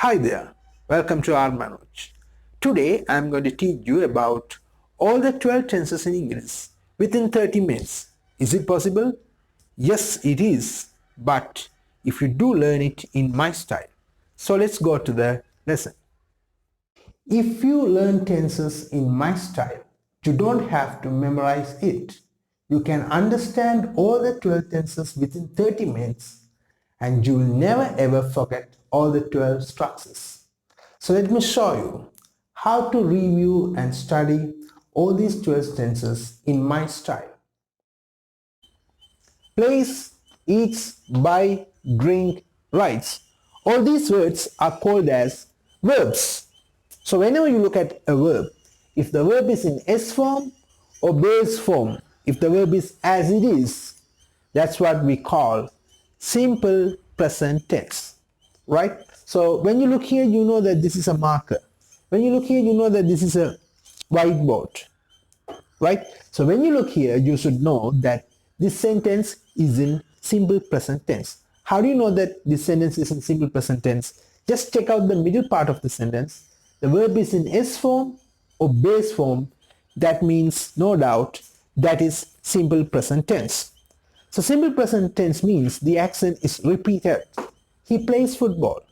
Hi there, welcome to R.Manoch. Today I am going to teach you about all the 12 tenses in English within 30 minutes. Is it possible? Yes, it is, but if you do learn it in my style. So let's go to the lesson. If you learn tenses in my style, you don't have to memorize it. You can understand all the 12 tenses within 30 minutes and you will never ever forget all the 12 structures. So let me show you how to review and study all these 12 tenses in my style. Plays, eats, buy, drink, writes. All these words are called as verbs. So whenever you look at a verb, if the verb is in S form or base form, if the verb is as it is, that's what we call simple present tense, right? So when you look here, you know that this is a marker. When you look here, you know that this is a whiteboard, right? So when you look here, you should know that this sentence is in simple present tense. How do you know that this sentence is in simple present tense? Just check out the middle part of the sentence. The verb is in S form or base form. That means no doubt that is simple present tense. So simple present tense means the action is repeated. He plays football.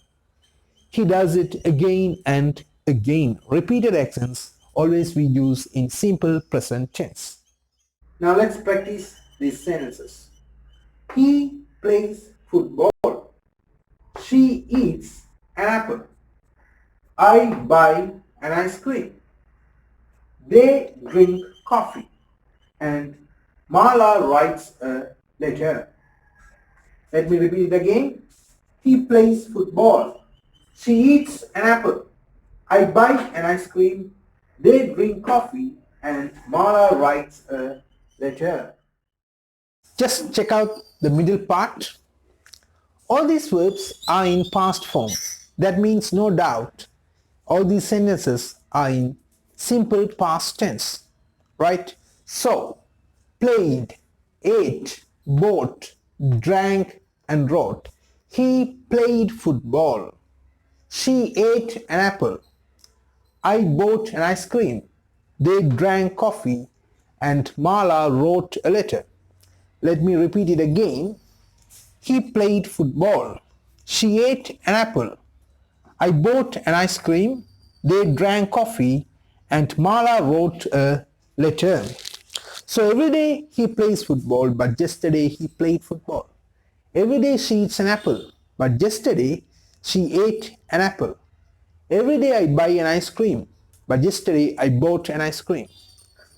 He does it again and again. Repeated actions always we use in simple present tense. Now let's practice these sentences. He plays football. She eats an apple. I buy an ice cream. They drink coffee. And Mala writes a letter. Let me repeat it again. He plays football. She eats an apple. I buy an ice cream. They drink coffee. And Mala writes a letter. Just check out the middle part. All these verbs are in past form. That means no doubt all these sentences are in simple past tense, right? So, played, ate, bought, drank and wrote. He played football. She ate an apple. I bought an ice cream. They drank coffee and Mala wrote a letter. Let me repeat it again. He played football. She ate an apple. I bought an ice cream. They drank coffee and Mala wrote a letter. So every day he plays football, but yesterday he played football. Every day she eats an apple, but yesterday she ate an apple. Every day I buy an ice cream, but yesterday I bought an ice cream.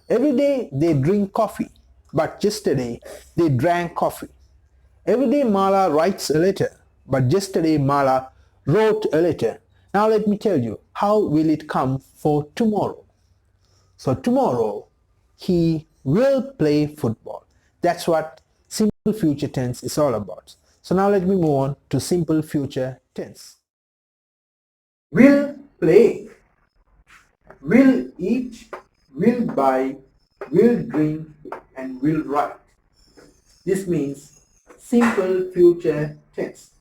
Every day they drink coffee, but yesterday they drank coffee. Every day Mala writes a letter, but yesterday Mala wrote a letter. Now let me tell you, how will it come for tomorrow? So tomorrow he will play football. That's what simple future tense is all about. So now let me move on to simple future tense. Will play, will eat, will buy, will drink and will write. This means simple future tense.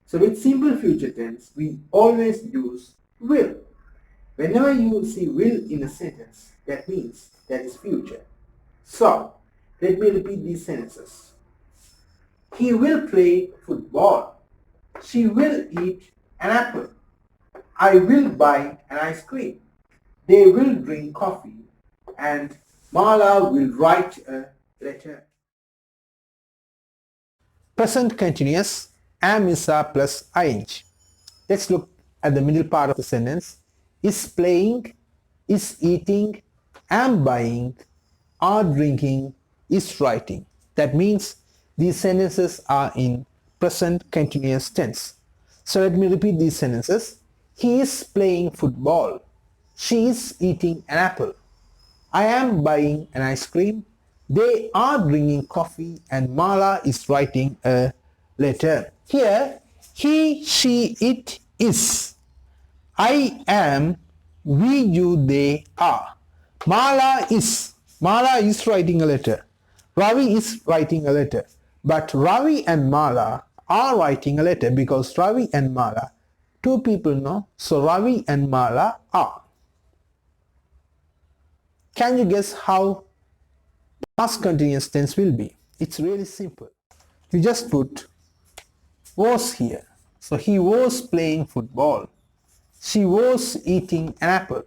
So with simple future tense, we always use will. Whenever you see will in a sentence, that means that is future. So, let me repeat these sentences. He will play football. She will eat an apple. I will buy an ice cream. They will drink coffee. And Mala will write a letter. Present continuous, am is are plus ing. Let's look at the middle part of the sentence. Is playing, is eating, am buying, are drinking, is writing. That means these sentences are in present continuous tense. So let me repeat these sentences. He is playing football. She is eating an apple. I am buying an ice cream. They are drinking coffee and Mala is writing a letter. Here, he, she, it, is. I am, we, you, they are. Mala is writing a letter. Ravi is writing a letter. But Ravi and Mala are writing a letter because Ravi and Mala Two people know, so Ravi and Mala are. Can you guess how past continuous tense will be? It's really simple. You just put was here. So he was playing football. She was eating an apple.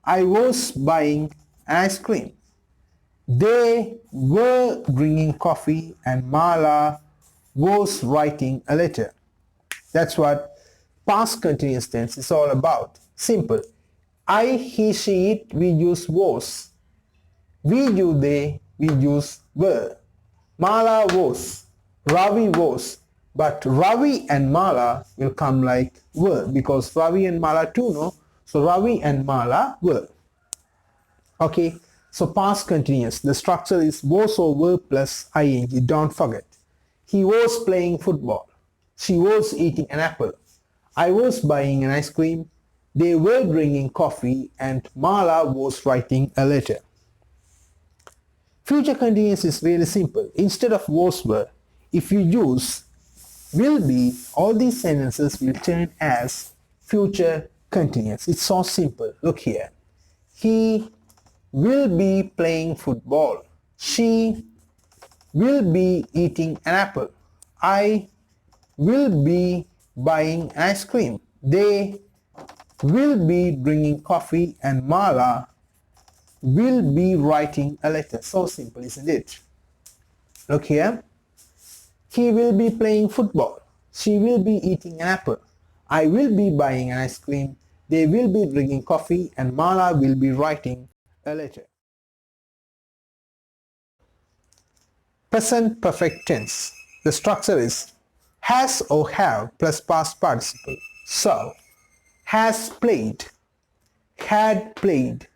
I was buying an ice cream. They were drinking coffee and Mala was writing a letter. That's what past continuous tense is all about. Simple. I, he, she, it, we use was. We, you, they, we use were. Mala was. Ravi was. But Ravi and Mala will come like were because Ravi and Mala too, no? So Ravi and Mala were. Okay, so past continuous. The structure is was or were plus ing. Don't forget. He was playing football. She was eating an apple. I was buying an ice cream. They were drinking coffee and Mala was writing a letter. Future continuous is really simple. Instead of was were, if you use will be, all these sentences will turn as future continuous. It's so simple. Look here. He will be playing football. She will be eating an apple. I will be buying an ice cream. They will be drinking coffee and Mala will be writing a letter. So simple, isn't it? Look here. He will be playing football. She will be eating an apple. I will be buying an ice cream. They will be drinking coffee and Mala will be writing a letter. Present perfect tense. The structure is has or have plus past participle. So, has played, had played,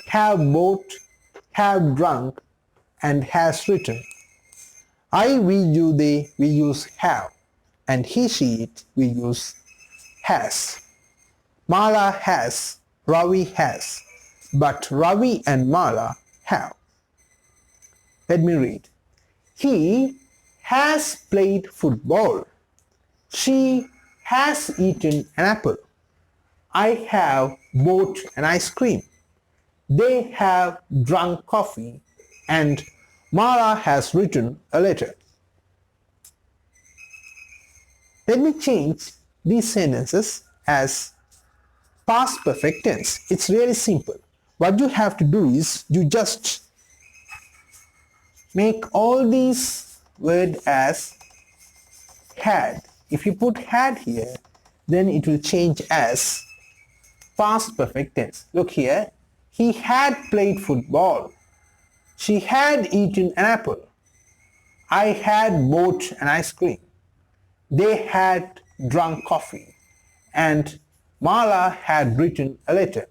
have bought, have drunk, and has written. I, we, you, they, we use have, and he, she, it, we use has. Mala has, Ravi has, but Ravi and Mala have. Let me read. He has played football. She has eaten an apple. I have bought an ice cream. They have drunk coffee and Mala has written a letter. Let me change these sentences as past perfect tense. It's really simple. What you have to do is you just make all these words as had. If you put had here, then it will change as past perfect tense. Look here. He had played football. She had eaten an apple. I had bought an ice cream. They had drunk coffee. And Mala had written a letter.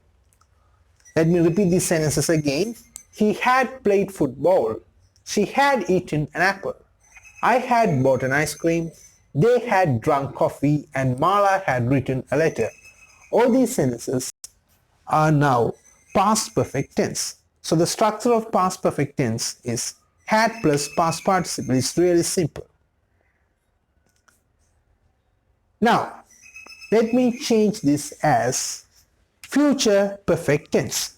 Let me repeat these sentences again. He had played football. She had eaten an apple. I had bought an ice cream. They had drunk coffee and Mala had written a letter. All these sentences are now past perfect tense. So the structure of past perfect tense is had plus past participle. It's really simple. Now, let me change this as future perfect tense.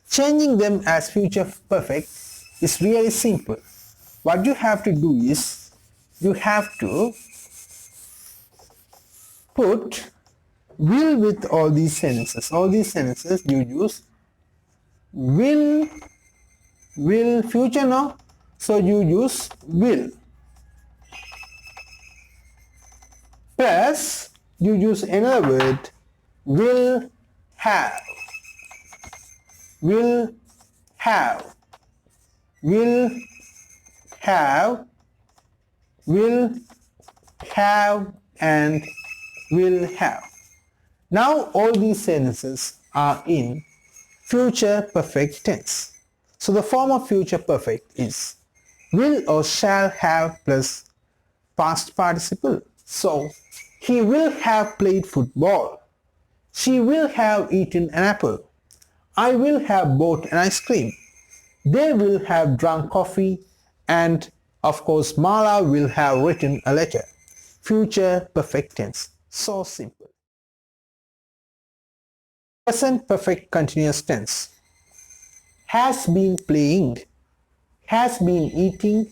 Changing them as future perfect is really simple. What you have to do is you have to put will with all these sentences. All these sentences you use will, future now. So you use will. Plus you use another word will have. Will have. Will have. Will have and will have. Now all these sentences are in future perfect tense. So the form of future perfect is will or shall have plus past participle. So he will have played football. She will have eaten an apple. I will have bought an ice cream. They will have drunk coffee. And of course Mala will have written a letter. Future perfect tense. So simple. Present perfect continuous tense. Has been playing, has been eating,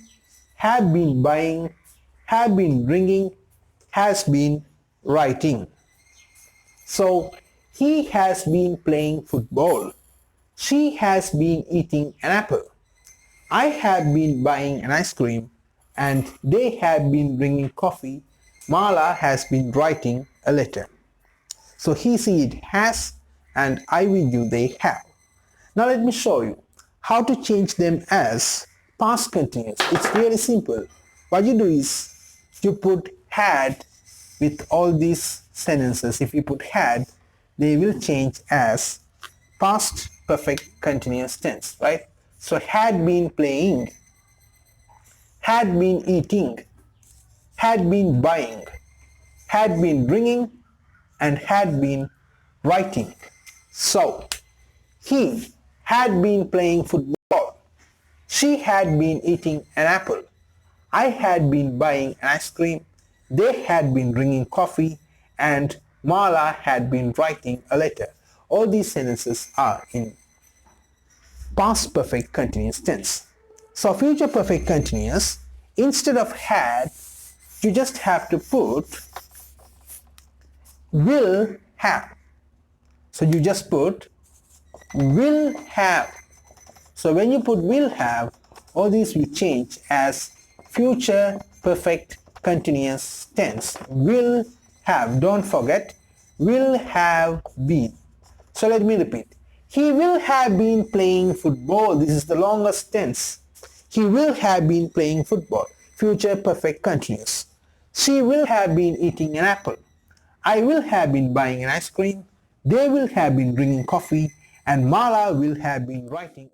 have been buying, have been drinking, has been writing. So he has been playing football. She has been eating an apple. I have been buying an ice cream and they have been drinking coffee. Mala has been writing a letter. So he said has and I will you they have. Now let me show you how to change them as past continuous. It's really simple. What you do is you put had with all these sentences. If you put had, they will change as past perfect continuous tense, right? So had been playing, had been eating, had been buying, had been drinking, and had been writing. So he had been playing football. She had been eating an apple. I had been buying an ice cream. They had been drinking coffee. And Mala had been writing a letter. All these sentences are in past perfect continuous tense. So future perfect continuous, instead of had, you just have to put will have. So you just put will have. So when you put will have, all these will change as future perfect continuous tense. Will have, don't forget, will have been. So let me repeat. He will have been playing football. This is the longest tense. He will have been playing football. Future perfect continuous. She will have been eating an apple. I will have been buying an ice cream. They will have been drinking coffee. And Mala will have been writing